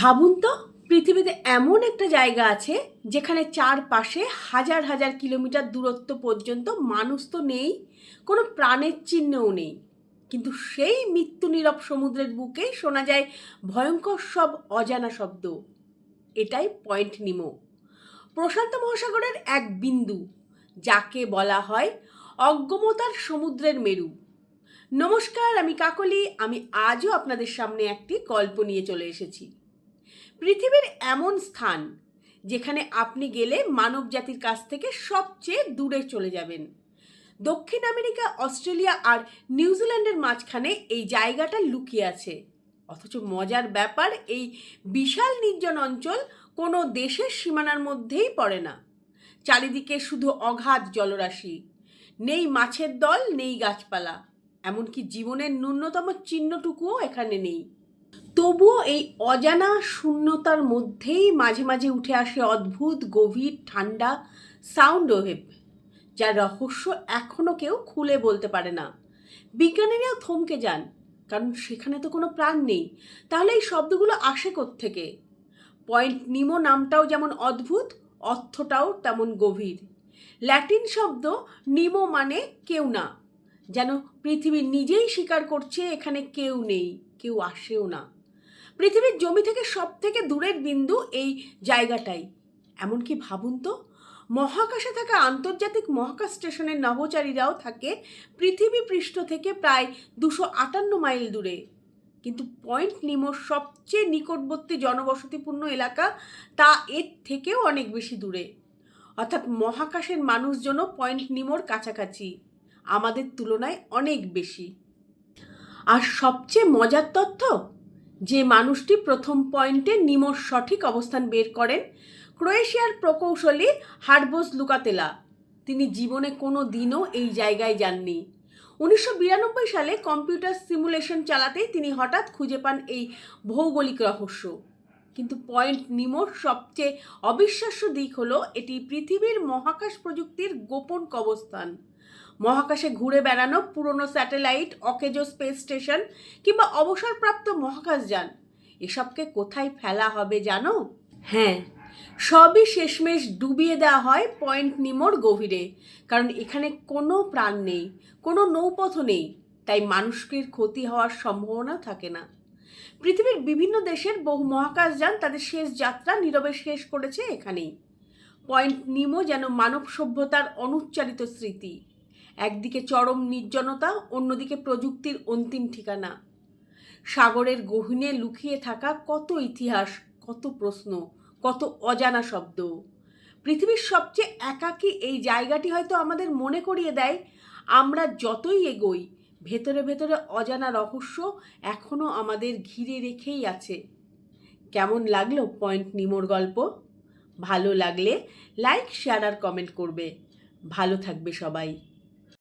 ভাবুন তো, পৃথিবীতে এমন একটা জায়গা আছে যেখানে চারপাশে হাজার হাজার কিলোমিটার দূরত্ব পর্যন্ত মানুষ তো নেই, কোনো প্রাণের চিহ্নও নেই, কিন্তু সেই মৃত্যু নীরব সমুদ্রের বুকে শোনা যায় ভয়ঙ্কর সব অজানা শব্দ। এটাই পয়েন্ট নিমো, প্রশান্ত মহাসাগরের এক বিন্দু, যাকে বলা হয় অজ্ঞমতার সমুদ্রের মেরু। নমস্কার, আমি কাকলি। আমি আজও আপনাদের সামনে একটি গল্প নিয়ে চলে এসেছি। পৃথিবীর এমন স্থান যেখানে আপনি গেলে মানব জাতির কাছ থেকে সবচেয়ে দূরে চলে যাবেন। দক্ষিণ আমেরিকা, অস্ট্রেলিয়া আর নিউজিল্যান্ডের মাঝখানে এই জায়গাটা লুকিয়ে আছে। অথচ মজার ব্যাপার, এই বিশাল নির্জন অঞ্চল কোনো দেশের সীমানার মধ্যেই পড়ে না। চারিদিকে শুধু অগাধ জলরাশি, নেই মাছের দল, নেই গাছপালা, এমনকি জীবনের ন্যূনতম চিহ্নটুকুও এখানে নেই। তবুও এই অজানা শূন্যতার মধ্যেই মাঝে মাঝে উঠে আসে অদ্ভুত গভীর ঠান্ডা সাউন্ড ওয়েভ, যার রহস্য এখনও কেউ খুলে বলতে পারে না। বিজ্ঞানীরাও থমকে যান, কারণ সেখানে তো কোনো প্রাণ নেই। তাহলে এই শব্দগুলো আসে কোত্থেকে? পয়েন্ট নিমো নামটাও যেমন অদ্ভুত, অর্থটাও তেমন গভীর। ল্যাটিন শব্দ নিমো মানে কেউ না, যেন পৃথিবী নিজেই স্বীকার করছে এখানে কেউ নেই, কেউ আসেও না। পৃথিবীর জমি থেকে সব থেকে দূরের বিন্দু এই জায়গাটাই। এমনকি ভাবুন তো, মহাকাশে থাকা আন্তর্জাতিক মহাকাশ স্টেশনের নভোচারীরাও থাকে পৃথিবী পৃষ্ঠ থেকে প্রায় 258 মাইল দূরে। কিন্তু পয়েন্ট নিমোর সবচেয়ে নিকটবর্তী জনবসতিপূর্ণ এলাকা তা এর থেকেও অনেক বেশি দূরে। অর্থাৎ মহাকাশের মানুষজনও পয়েন্ট নিমোর কাছাকাছি, আমাদের তুলনায় অনেক বেশি। আর সবচেয়ে মজার তথ্য, যে মানুষটি প্রথম পয়েন্টে নিমোর সঠিক অবস্থান বের করেন, ক্রোয়েশিয়ার প্রকৌশলী হার্বোস লুকাতেলা, তিনি জীবনে কোনো দিনও এই জায়গায় যাননি। 1992 সালে কম্পিউটার সিমুলেশন চালাতেই তিনি হঠাৎ খুঁজে পান এই ভৌগোলিক রহস্য। কিন্তু পয়েন্ট নিমোর সবচেয়ে অবিশ্বাস্য দিক হলো এটি পৃথিবীর মহাকাশ প্রযুক্তির গোপন কবরস্থান। মহাকাশে ঘুরে বেড়ানো পুরনো স্যাটেলাইট, অকেজো স্পেস স্টেশন কিংবা অবসরপ্রাপ্ত মহাকাশযান, এসবকে কোথায় ফেলা হবে জানো? হ্যাঁ, সবই শেষমেশ ডুবিয়ে দেওয়া হয় পয়েন্ট নিমোর গভীরে। কারণ এখানে কোনো প্রাণ নেই, কোনো নৌপথও নেই, তাই মানুষের ক্ষতি হওয়ার সম্ভাবনা থাকে না। পৃথিবীর বিভিন্ন দেশের বহু মহাকাশযান তাদের শেষ যাত্রা নীরবে শেষ করেছে এখানেই। পয়েন্ট নিমো যেন মানব সভ্যতার অনুচ্চারিত স্মৃতি। একদিকে চরম নির্জনতা, অন্যদিকে প্রযুক্তির অন্তিম ঠিকানা। সাগরের গহীনে লুকিয়ে থাকা কত ইতিহাস, কত প্রশ্ন, কত অজানা শব্দ। পৃথিবীর সবচেয়ে একাকী এই জায়গাটি হয়তো আমাদের মনে করিয়ে দেয়, আমরা যতই এগোই, ভেতরে ভেতরে অজানা রহস্য এখনও আমাদের ঘিরে রেখেই আছে। কেমন লাগলো পয়েন্ট নিমোর গল্প? ভালো লাগলে লাইক, শেয়ার আর কমেন্ট করবে। ভালো থাকবে সবাই।